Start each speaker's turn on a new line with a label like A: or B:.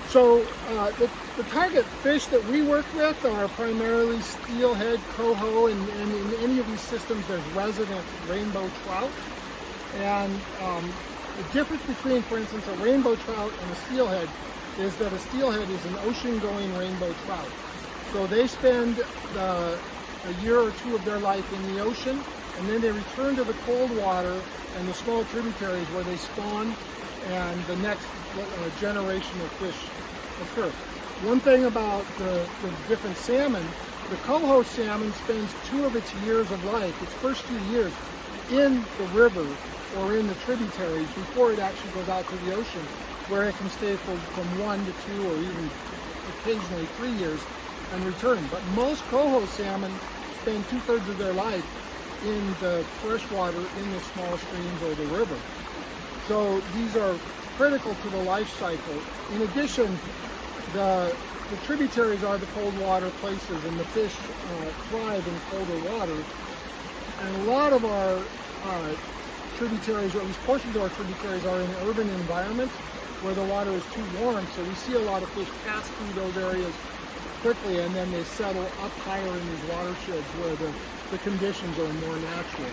A: So the target fish that we work with are primarily steelhead, coho, and in any of these systems there's resident rainbow trout. And the difference between, for instance, a rainbow trout and a steelhead is that a steelhead is an ocean-going rainbow trout. So they spend a year or two of their life in the ocean, and then they return to the cold water and the small tributaries where they spawn and the next generation of fish occur. One thing about the different salmon, the coho salmon spends 2 of its years of life, its first 2 years, in the river or in the tributaries before it actually goes out to the ocean, where it can stay from 1 to 2 or even occasionally 3 years and return. But most coho salmon spend 2/3 of their life in the freshwater, in the small streams or the river. So these are critical to the life cycle. In addition, the tributaries are the cold water places, and the fish thrive in colder water. And a lot of our tributaries, or at least portions of our tributaries, are in urban environments where the water is too warm. So we see a lot of fish pass through those areas quickly, and then they settle up higher in these watersheds where the conditions are more natural.